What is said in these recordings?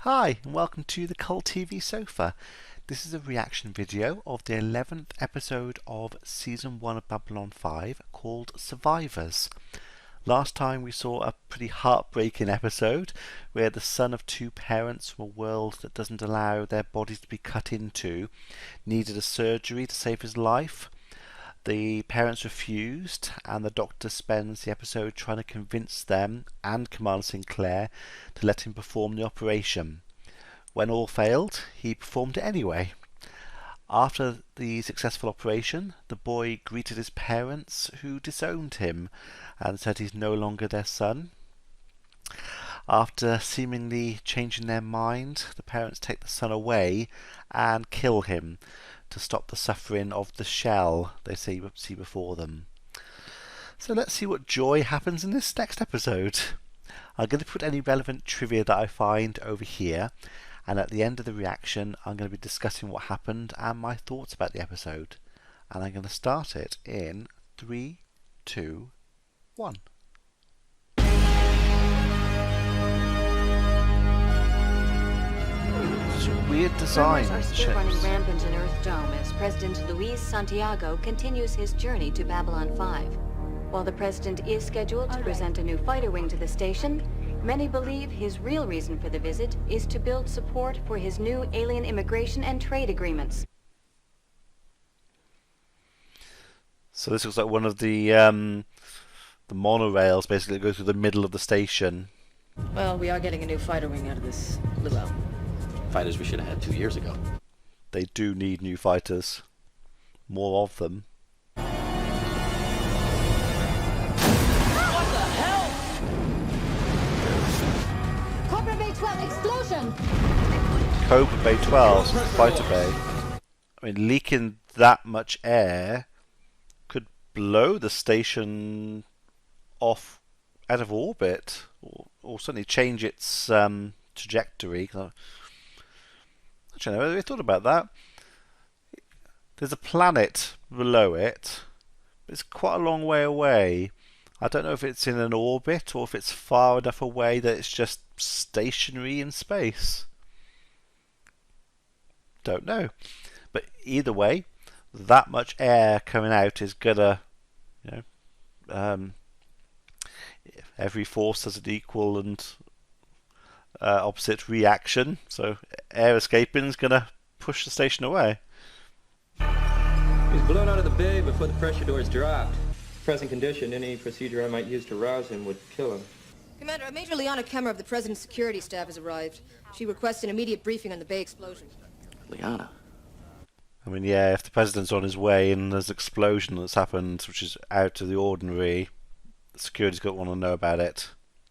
Hi, and welcome to the Cult TV Sofa. This is a reaction video of the 11th episode of Season 1 of Babylon 5 called Survivors. Last time we saw a pretty heartbreaking episode where the son of two parents from a world that doesn't allow their bodies to be cut into needed a surgery to save his life. The parents refused, and the doctor spends the episode trying to convince them and Commander Sinclair to let him perform the operation. When all failed, he performed it anyway. After the successful operation, the boy greeted his parents, who disowned him and said he's no longer their son. After seemingly changing their mind, the parents take the son away and kill him to stop the suffering of the shell they see before them. So let's see what joy happens in this next episode. I'm going to put any relevant trivia that I find over here, and at the end of the reaction I'm going to be discussing what happened and my thoughts about the episode. And I'm going to start it in 3, 2, 1. Weird design. Rumors are still running rampant in Earth Dome as President Luis Santiago continues his journey to Babylon 5. While the president is scheduled to present a new fighter wing to the station, many believe his real reason for the visit is to build support for his new alien immigration and trade agreements. So this looks like one of the monorails basically goes through the middle of the station. Well, we are getting a new fighter wing out of this luau. Fighters we should have had 2 years ago. They do need new fighters. More of them. What the hell? Cobra Bay 12 explosion! Cobra Bay 12, fighter bay. I mean, leaking that much air could blow the station off out of orbit, or certainly change its trajectory. I don't know, have you thought about that? There's a planet below it, but it's quite a long way away. I don't know if it's in an orbit or if it's far enough away that it's just stationary in space. Don't know. But either way, that much air coming out is gonna, every force has an equal and opposite reaction, so air escaping is going to push the station away. He's blown out of the bay before the pressure doors dropped. Present condition, any procedure I might use to rouse him would kill him. Commander, Major Liana Kemmer of the President's security staff has arrived. She requests an immediate briefing on the bay explosion. Liana? I mean, yeah, if the President's on his way and there's an explosion that's happened, which is out of the ordinary, the security's got to want to know about it.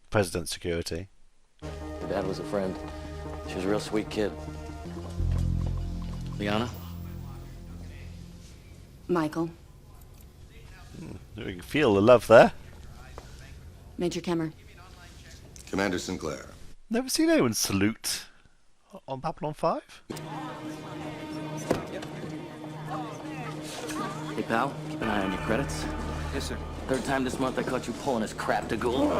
President's security. Your dad was a friend. She was a real sweet kid. Liana? Michael. You can feel the love there. Major Kemmer. Commander Sinclair. Never seen anyone salute on Babylon 5. Hey, pal, keep an eye on your credits. Yes, sir. Third time this month I caught you pulling his crap to go.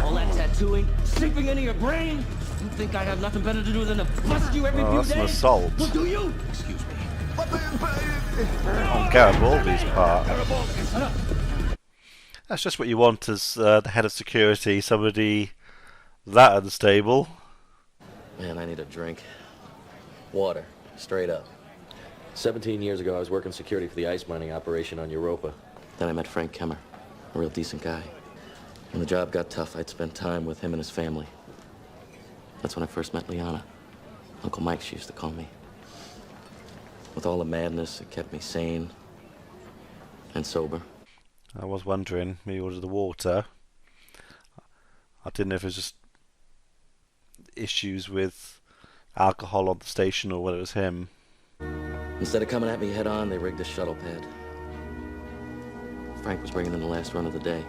All that tattooing, seeping into your brain. You think I have nothing better to do than to bust you every few That's days? an assault. Well, do you? Excuse me. On Garibaldi's part. That's just what you want as the head of security, somebody that unstable. Man, I need a drink. Water, straight up. 17 years ago, I was working security for the ice mining operation on Europa. Then I met Frank Kemmer, a real decent guy. When the job got tough, I'd spend time with him and his family. That's when I first met Liana. Uncle Mike, she used to call me. With all the madness, it kept me sane and sober. I was wondering, maybe ordered the water. I didn't know if it was just issues with alcohol on the station or whether it was him. Instead of coming at me head on, they rigged a shuttle pad. Frank was bringing in the last run of the day.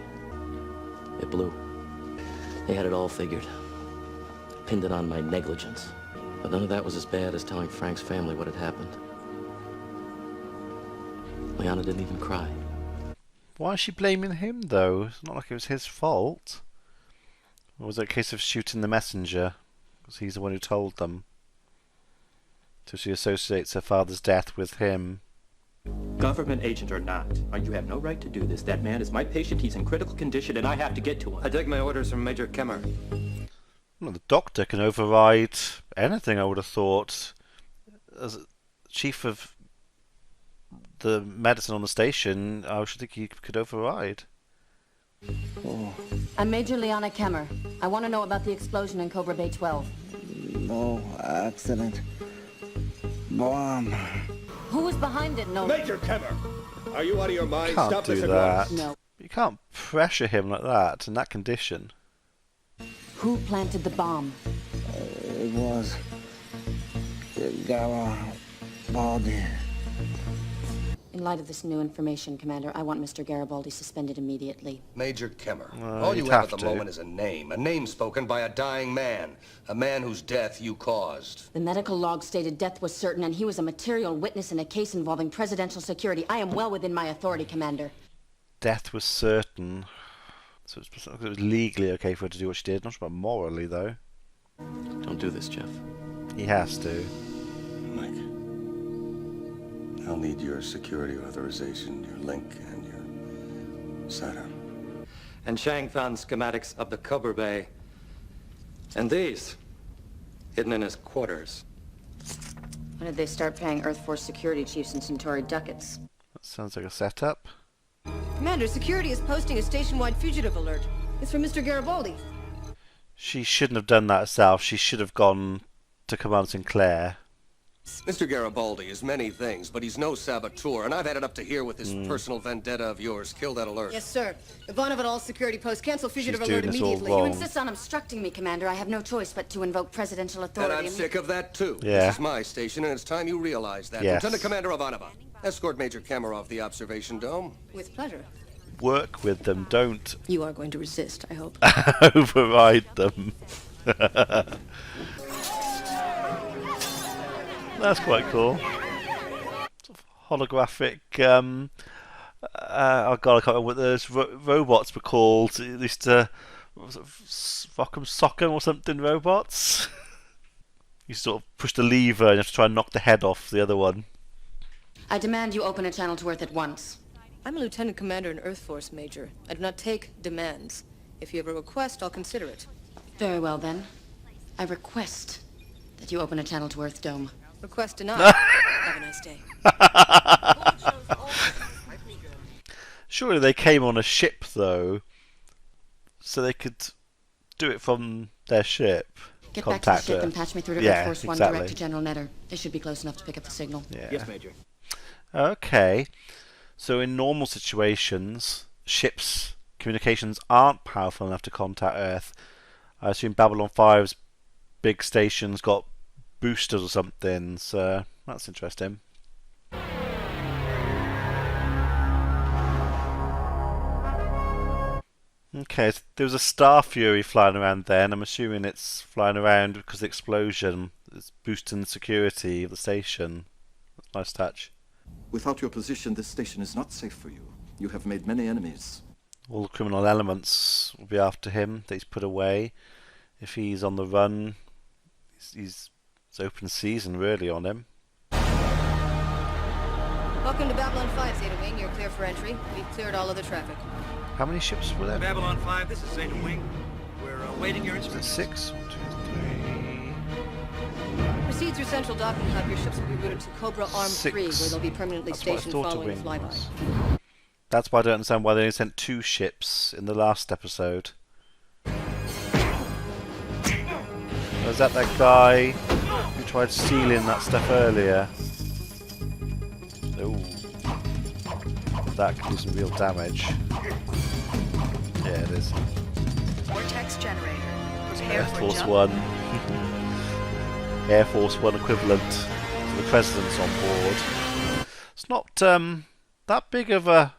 It blew. They had it all figured. Pinned it on my negligence. But none of that was as bad as telling Frank's family what had happened. Liana didn't even cry. Why is she blaming him, though? It's not like it was his fault. Or was it a case of shooting the messenger? because he's the one who told them. So she associates her father's death with him. Government agent or not, you have no right to do this. That man is my patient. He's in critical condition, and I have to get to him. I take my orders from Major Kemmer. Well, the doctor can override anything, I would have thought. As chief of the medicine on the station, I should think he could override. I'm Major Liana Kemmer. I want to know about the explosion in Cobra Bay 12. No accident. Bomb. Who was behind it? No. Major Kemmer! Are you out of your mind? Can't Stop do this at that. once. No. You can't pressure him like that in that condition. Who planted the bomb? It was Garibaldi. In light of this new information, Commander, I want Mr. Garibaldi suspended immediately. Major Kemmer, all you have at the moment is a name spoken by a dying man, a man whose death you caused. The medical log stated death was certain, and he was a material witness in a case involving presidential security. I am well within my authority, Commander. Death was certain. So it was legally okay for her to do what she did. Not sure about morally, though. Don't do this, Jeff. He has to. Mike, I'll need your security authorization, your link, and your Saturn. And Chang found schematics of the Cobra Bay. And these, hidden in his quarters. When did they start paying Earth Force security chiefs and Centauri ducats? That sounds like a setup. Commander, security is posting a station-wide fugitive alert. It's from Mr. Garibaldi. She shouldn't have done that herself. She should have gone to Command Sinclair. Mr. Garibaldi is many things, but he's no saboteur, and I've had it up to here with this personal vendetta of yours. Kill that alert. Yes, sir. Ivanov at all security posts. Cancel fugitive She's alert doing this all immediately. wrong. You insist on obstructing me, Commander. I have no choice but to invoke presidential authority. And I'm sick of that, too. Yeah. This is my station, and it's time you realize that. Yes. Lieutenant Commander Ivanova, escort Major Kemmer off the observation dome. With pleasure. Work with them, don't You are going to resist, I hope. override them. That's quite cool. Sort of holographic. Oh god, I can't remember what those robots were called. They used to Rock'em Sock'em or something. Robots. You sort of push the lever and you have to try and knock the head off the other one. I demand you open a channel to Earth at once. I'm a lieutenant commander in Earth Force, Major. I do not take demands. If you have a request, I'll consider it. Very well, then. I request that you open a channel to Earth Dome. Request denied. Have a nice day. Surely they came on a ship, though, so they could do it from their ship. Get back to the ship and patch me through to Earth Force 1 direct to General Netter. They should be close enough to pick up the signal. Yeah. Yes, Major. Okay. So in normal situations, ships' communications aren't powerful enough to contact Earth. I assume Babylon 5's big station's got boosters or something, so that's interesting. Okay, so there was a Star Fury flying around then. I'm assuming it's flying around because of the explosion. It's boosting the security of the station. That's a nice touch. Without your position, this station is not safe for you. You have made many enemies. All the criminal elements will be after him that he's put away. If he's on the run, it's open season really on him. Welcome to Babylon 5, Zeta Wing. You're clear for entry. We've cleared all other traffic. How many ships were there? Babylon 5, this is Zeta Wing. We're awaiting your Is it instructions. 6? 1, 2, 3. Proceed through Central Docking Hub. Your ships will be routed to Cobra Arm 6. 3, where they'll be permanently That's what I stationed thought a following the wing flyby. was. That's why I don't understand why they only sent 2 ships in the last episode. Was that guy who tried stealing that stuff earlier? Oh, that could do some real damage. Yeah, it is. Vortex generator. Prepare Air for Force jump. One. Air Force One equivalent to the President's on board. It's not that big of a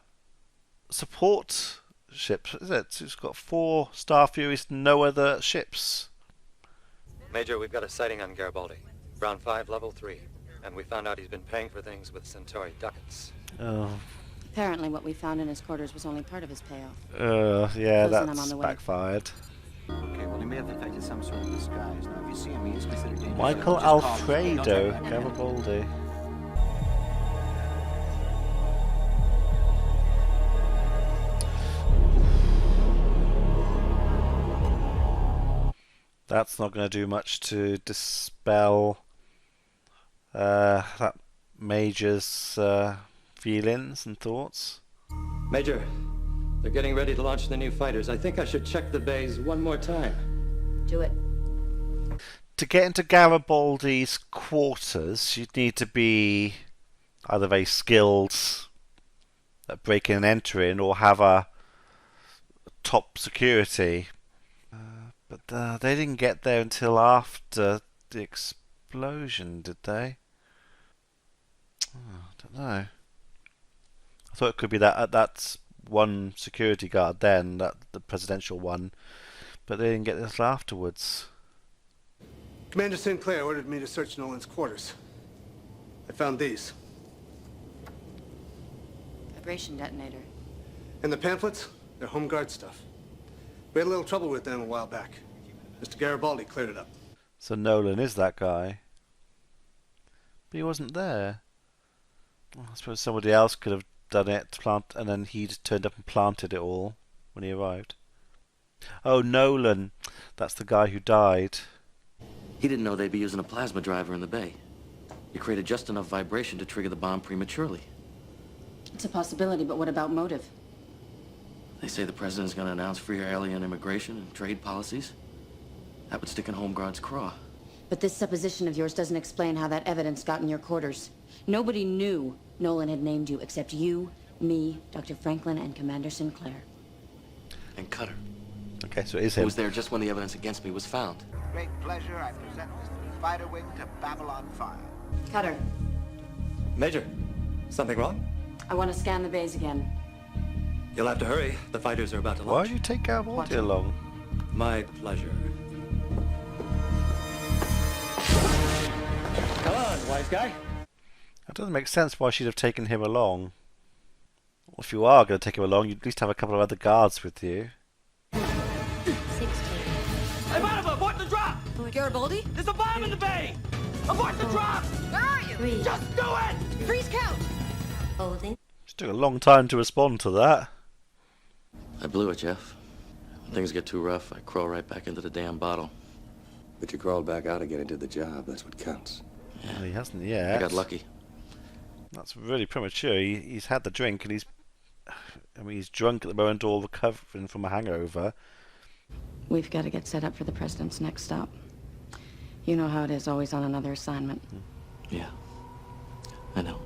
support ship, is it? It's got 4 Star Furies, no other ships. Major, we've got a sighting on Garibaldi. Ground 5, level 3. And we found out he's been paying for things with Centauri ducats. Oh. Apparently what we found in his quarters was only part of his payoff. Yeah, Closing, I'm on that's the way. backfired. Okay, well, he may have affected some sort of disguise. Now, if you see him, he is considered dangerous. Michael Just call us. Alfredo Don't take- Garibaldi. That's not going to do much to dispel that Major's feelings and thoughts. Major, they're getting ready to launch the new fighters. I think I should check the bays one more time. Do it. To get into Garibaldi's quarters, you'd need to be either very skilled at breaking and entering or have a top security. But they didn't get there until after the explosion, did they? Oh, I don't know. I thought it could be that's one security guard then, that the presidential one, but they didn't get this till afterwards. Commander Sinclair ordered me to search Nolan's quarters. I found these. Vibration detonator. And the pamphlets? They're Home Guard stuff. We had a little trouble with them a while back. Mr. Garibaldi cleared it up. So Nolan is that guy. But he wasn't there. Well, I suppose somebody else could have done it, and then he'd turned up and planted it all when he arrived. Oh, Nolan. That's the guy who died. He didn't know they'd be using a plasma driver in the bay. You created just enough vibration to trigger the bomb prematurely. It's a possibility, but what about motive? They say the president's going to announce free alien immigration and trade policies. That would stick in Home Guard's craw. But this supposition of yours doesn't explain how that evidence got in your quarters. Nobody knew Nolan had named you except you, me, Dr. Franklin, and Commander Sinclair. And Cutter. Okay, so it is He him. was there just when the evidence against me was found. Great pleasure, I present this new fighter wing to Babylon 5. Cutter, Major, something wrong? I want to scan the bays again. You'll have to hurry. The fighters are about to Why launch. did you take Garibaldi along? My pleasure. Come on, wise guy. That doesn't make sense why she'd have taken him along. Well, if you are going to take him along, you'd at least have a couple of other guards with you. 16. Hey, Monica, abort the drop! Garibaldi? There's a bomb in the bay! Abort the drop! Where are you? 3. Just do it! Freeze count. Holding. It took a long time to respond to that. I blew it, Jeff. When things get too rough, I crawl right back into the damn bottle. But you crawled back out again and did the job. That's what counts. Yeah. Well, he hasn't yet. I got lucky. That's really premature. He's had the drink and he's drunk at the moment, all recovering from a hangover. We've got to get set up for the president's next stop. You know how it is, always on another assignment. Yeah. I know.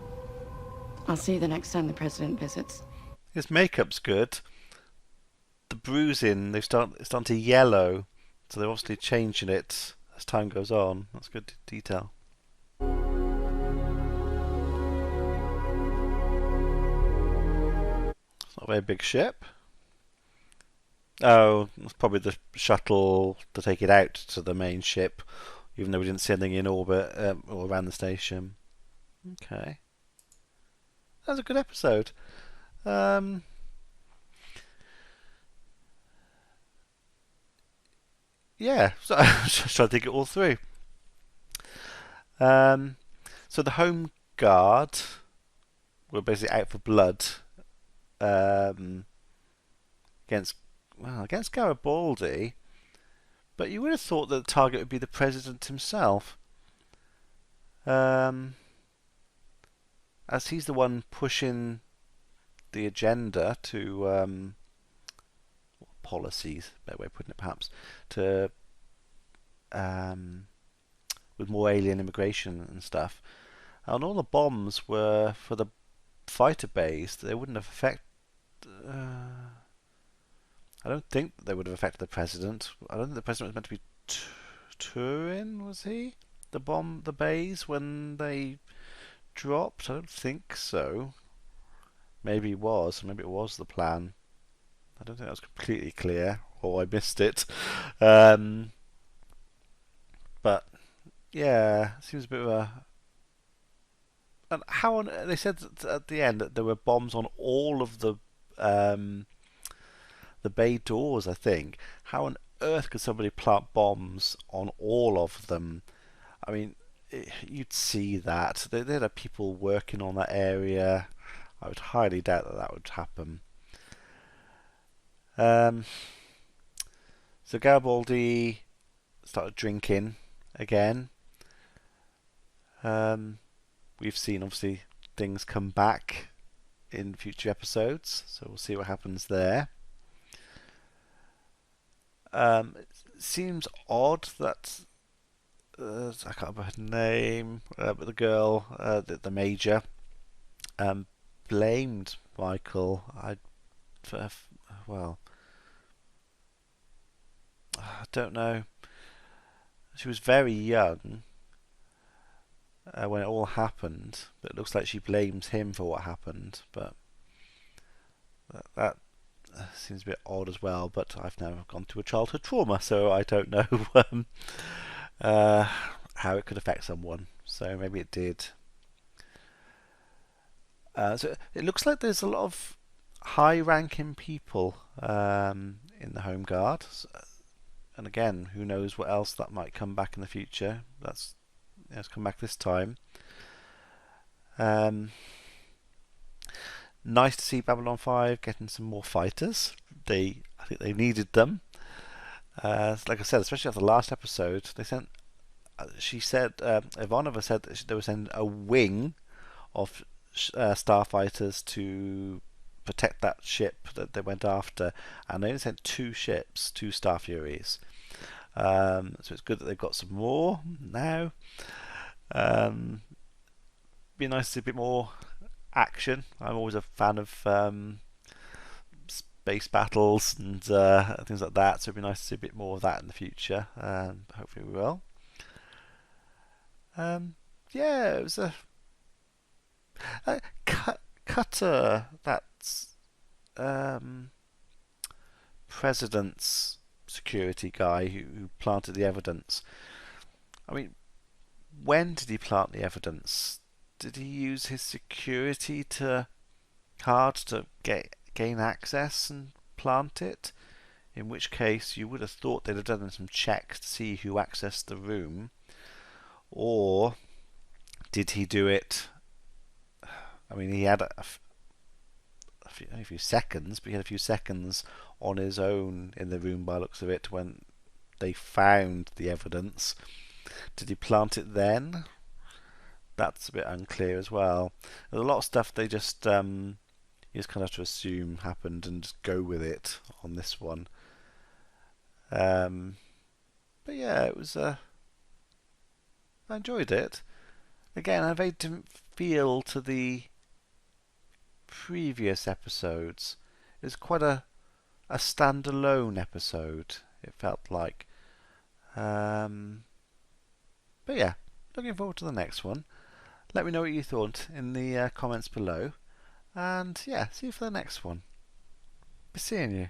I'll see you the next time the president visits. His makeup's good. The bruising, it's starting to yellow, so they're obviously changing it as time goes on. That's good detail. It's not a very big ship. Oh, it's probably the shuttle to take it out to the main ship, even though we didn't see anything in orbit or around the station. Okay. That was a good episode. Yeah, so I'm just trying to think it all through. So the Home Guard were basically out for blood against Garibaldi, but you would have thought that the target would be the president himself, as he's the one pushing the agenda to policies, better way of putting it perhaps, to with more alien immigration and stuff. And all the bombs were for the fighter base. They wouldn't have affected. I don't think they would have affected the president. I don't think the president was meant to be touring, was he? The bays when they dropped? I don't think so. Maybe he was. Maybe it was the plan. I don't think that was completely clear, or I missed it. But yeah, it seems a bit of a. And they said at the end that there were bombs on all of the bay doors. I think. How on earth could somebody plant bombs on all of them? I mean, you'd see that. There are people working on that area. I would highly doubt that that would happen. So Garibaldi started drinking again. We've seen, obviously, things come back in future episodes, so we'll see what happens there. It seems odd that I can't remember her name, but the girl, the major, blamed Michael. Well, I don't know. She was very young when it all happened, but it looks like she blames him for what happened. But that seems a bit odd as well. But I've now gone through a childhood trauma, so I don't know how it could affect someone. So maybe it did. So it looks like there's a lot of high-ranking people in the Home Guard. And again, who knows what else that might come back in the future. It's come back this time. Nice to see Babylon 5 getting some more fighters. I think they needed them. Like I said, especially after the last episode, they sent. She said, Ivanova said that they were sending a wing of starfighters to protect that ship that they went after, and they only sent 2 ships, 2 Star Furies. So it's good that they've got some more now. Be nice to see a bit more action. I'm always a fan of space battles and things like that, so it'd be nice to see a bit more of that in the future. Hopefully we will. Yeah, it was a Cutter, that's president's security guy who planted the evidence. I mean, when did he plant the evidence? Did he use his security card to gain access and plant it? In which case, you would have thought they'd have done some checks to see who accessed the room. Or did he do it? I mean, he had a few seconds, but he had a few seconds on his own in the room by the looks of it when they found the evidence. Did he plant it then? That's a bit unclear as well. There's a lot of stuff they just you just kind of have to assume happened and just go with it on this one. But yeah, it was. I enjoyed it. Again, I very different feel to the previous episodes. It was quite a standalone episode, it felt like. But yeah, looking forward to the next one. Let me know what you thought in the comments below. And yeah, see you for the next one. Be seeing you.